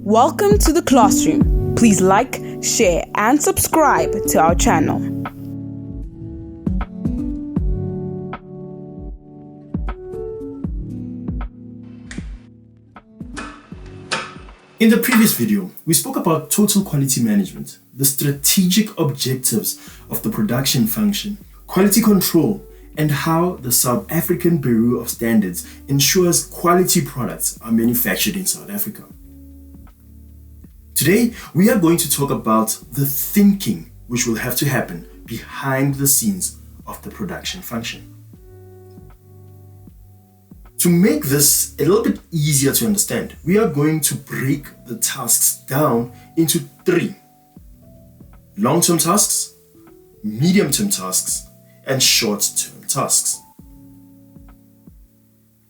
Welcome to the classroom. Please like, share, and subscribe to our channel. In the previous video, we spoke about total quality management, the strategic objectives of the production function, quality control, and how the South African Bureau of Standards ensures quality products are manufactured in South Africa. Today, we are going to talk about the thinking which will have to happen behind the scenes of the production function. To make this a little bit easier to understand, we are going to break the tasks down into three: long-term tasks, medium-term tasks, and short-term tasks.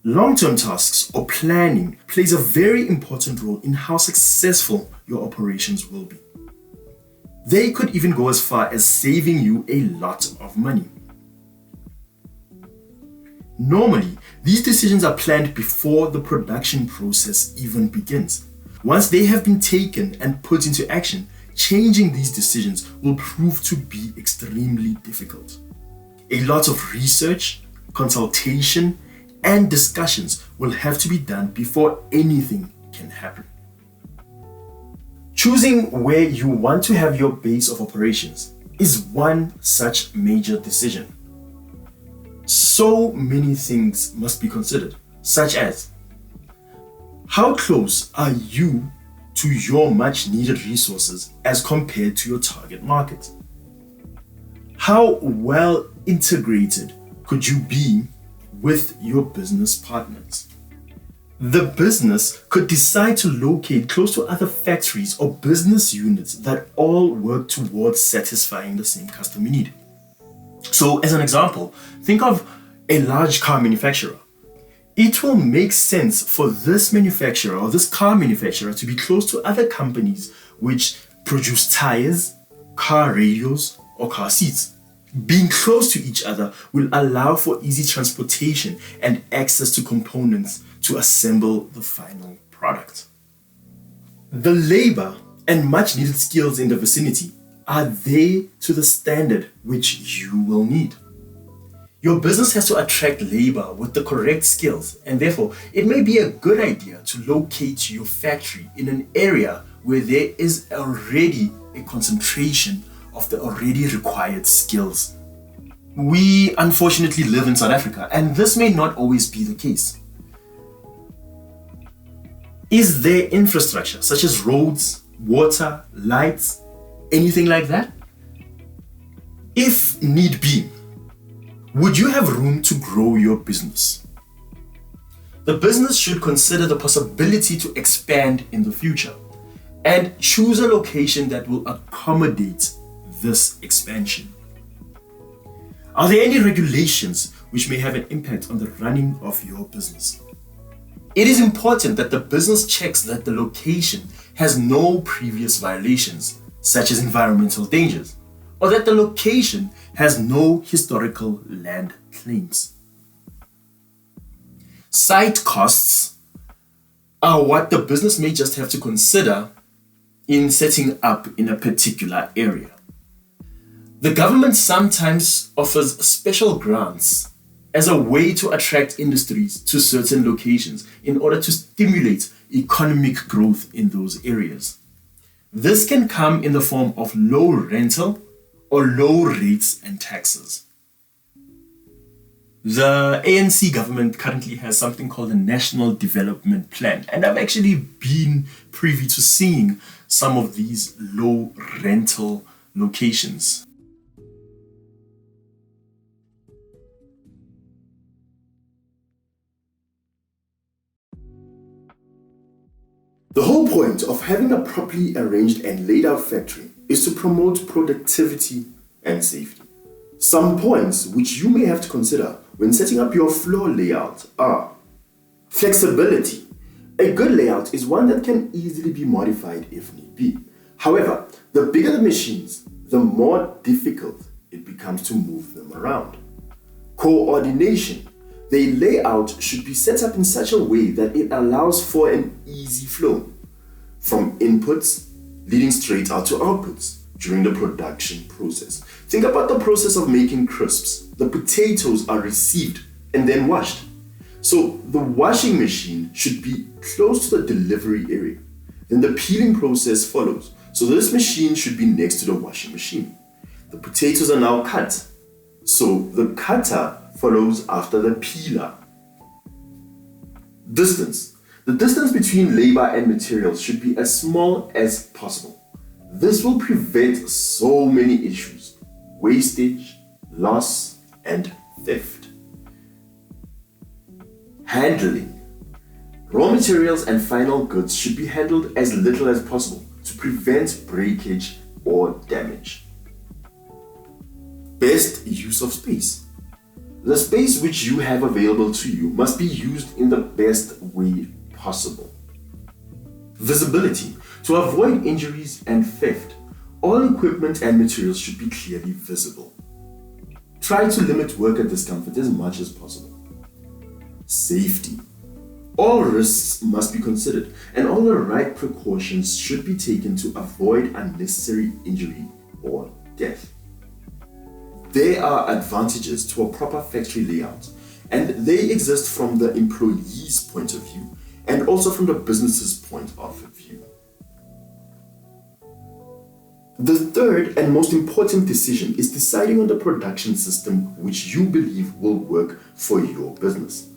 Long-term tasks or planning plays a very important role in how successful your operations will be. They could even go as far as saving you a lot of money. Normally, these decisions are planned before the production process even begins. Once they have been taken and put into action, changing these decisions will prove to be extremely difficult. A lot of research, consultation, and discussions will have to be done before anything can happen. Choosing where you want to have your base of operations is one such major decision. So many things must be considered, such as how close are you to your much needed resources as compared to your target market? How well integrated could you be with your business partners? The business could decide to locate close to other factories or business units that all work towards satisfying the same customer need. So, as an example, think of a large car manufacturer. It will make sense for this manufacturer or this car manufacturer to be close to other companies which produce tires, car radios, or car seats. Being close to each other will allow for easy transportation and access to components to assemble the final product. The labor and much needed skills in the vicinity are they to the standard which you will need. Your business has to attract labor with the correct skills, and therefore it may be a good idea to locate your factory in an area where there is already a concentration of the already required skills. We unfortunately live in South Africa, and this may not always be the case. Is there infrastructure such as roads, water, lights, anything like that? If need be, would you have room to grow your business? The business should consider the possibility to expand in the future and choose a location that will accommodate this expansion. Are there any regulations which may have an impact on the running of your business? It is important that the business checks that the location has no previous violations, such as environmental dangers, or that the location has no historical land claims. Site costs are what the business may just have to consider in setting up in a particular area. The government sometimes offers special grants as a way to attract industries to certain locations in order to stimulate economic growth in those areas. This can come in the form of low rental or low rates and taxes. The ANC government currently has something called the National Development Plan, and I've actually been privy to seeing some of these low rental locations. The whole point of having a properly arranged and laid out factory is to promote productivity and safety. Some points which you may have to consider when setting up your floor layout are flexibility. A good layout is one that can easily be modified if need be. However, the bigger the machines, the more difficult it becomes to move them around. Coordination. The layout should be set up in such a way that it allows for an easy flow. from inputs leading straight out to outputs during the production process. Think about the process of making crisps. The potatoes are received and then washed. So the washing machine should be close to the delivery area. Then the peeling process follows. So this machine should be next to the washing machine. The potatoes are now cut. So the cutter follows after the peeler. Distance. The distance between labor and materials should be as small as possible. This will prevent so many issues: wastage, loss, and theft. Handling. Raw materials and final goods should be handled as little as possible to prevent breakage or damage. Best use of space. The space which you have available to you must be used in the best way possible. Visibility. To avoid injuries and theft, all equipment and materials should be clearly visible. Try to limit worker discomfort as much as possible. Safety. All risks must be considered, and all the right precautions should be taken to avoid unnecessary injury or death. There are advantages to a proper factory layout, and they exist from the employee's point of view and also from the business's point of view. The third and most important decision is deciding on the production system which you believe will work for your business.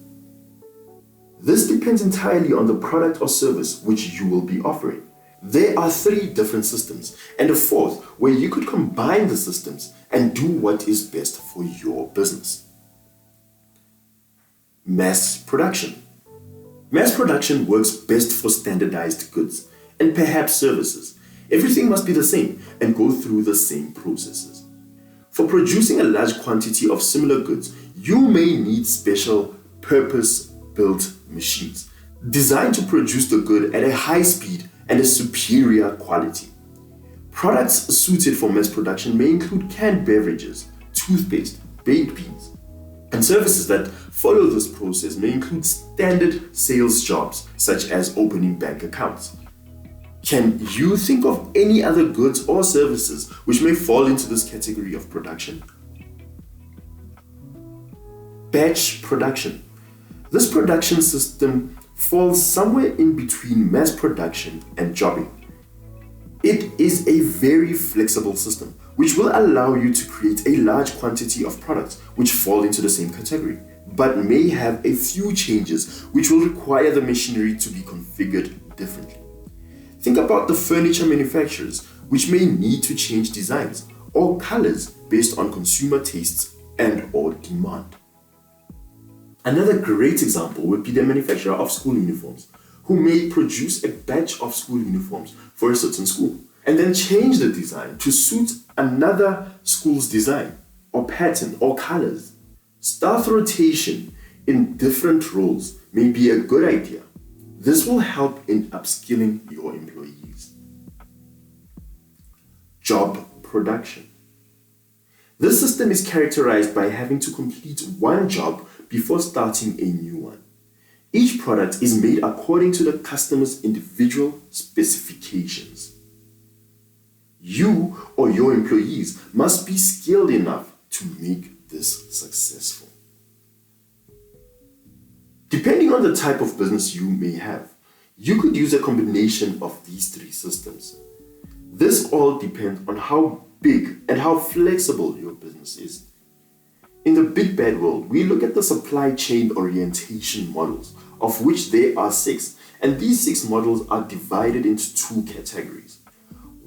This depends entirely on the product or service which you will be offering. There are 3 different systems and a 4th where you could combine the systems and do what is best for your business. Mass production. Mass production works best for standardized goods and perhaps services. Everything must be the same and go through the same processes. For producing a large quantity of similar goods, you may need special purpose-built machines designed to produce the good at a high speed and a superior quality. Products suited for mass production may include canned beverages, toothpaste, baked beans, and services that follow this process may include standard sales jobs such as opening bank accounts. Can you think of any other goods or services which may fall into this category of production? Batch production. This production system falls somewhere in between mass production and jobbing. It is a very flexible system which will allow you to create a large quantity of products which fall into the same category, but may have a few changes which will require the machinery to be configured differently. Think about the furniture manufacturers which may need to change designs or colors based on consumer tastes and/or demand. Another great example would be the manufacturer of school uniforms, who may produce a batch of school uniforms for a certain school and then change the design to suit another school's design or pattern or colors. Staff rotation in different roles may be a good idea. This will help in upskilling your employees. Job production. This system is characterized by having to complete one job before starting a new one. Each product is made according to the customer's individual specifications. You or your employees must be skilled enough to make this successful. Depending on the type of business you may have, you could use a combination of these 3 systems. This all depends on how big and how flexible your business is. In the big bad world, we look at the supply chain orientation models, of which there are 6, and these 6 models are divided into 2 categories.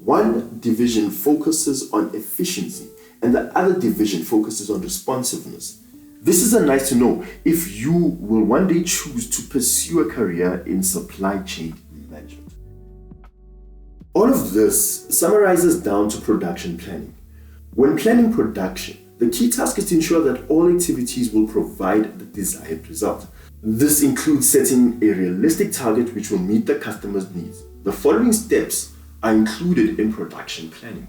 One division focuses on efficiency, and the other division focuses on responsiveness. This is a nice to know if you will one day choose to pursue a career in supply chain management. All of this summarizes down to production planning. When planning production, the key task is to ensure that all activities will provide the desired result. This includes setting a realistic target which will meet the customer's needs. The following steps are included in production planning.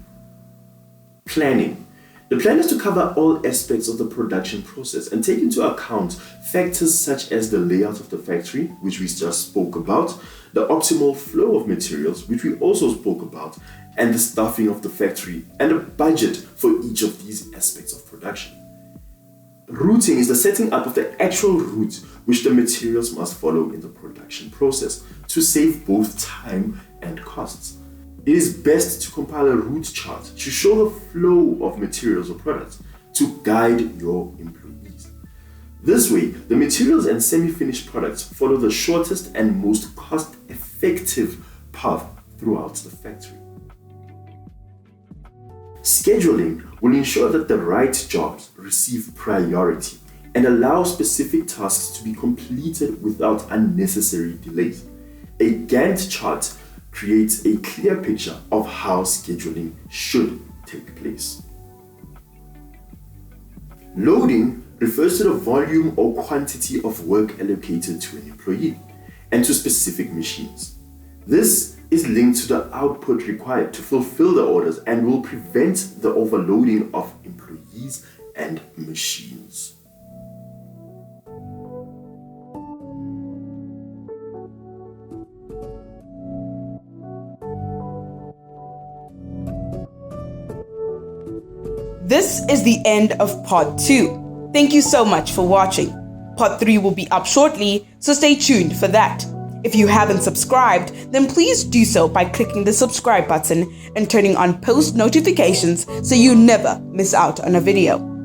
Planning. The plan is to cover all aspects of the production process and take into account factors such as the layout of the factory, which we just spoke about, the optimal flow of materials, which we also spoke about, and the staffing of the factory, and a budget for each of these aspects of production. Routing is the setting up of the actual route which the materials must follow in the production process to save both time and costs. It is best to compile a route chart to show the flow of materials or products to guide your employees. This way, the materials and semi-finished products follow the shortest and most cost-effective path throughout the factory. Scheduling will ensure that the right jobs receive priority and allow specific tasks to be completed without unnecessary delays. A Gantt chart creates a clear picture of how scheduling should take place. Loading refers to the volume or quantity of work allocated to an employee and to specific machines. This is linked to the output required to fulfill the orders and will prevent the overloading of employees and machines. This is the end of part 2. Thank you so much for watching. Part 3 will be up shortly, so stay tuned for that. If you haven't subscribed, then please do so by clicking the subscribe button and turning on post notifications so you never miss out on a video.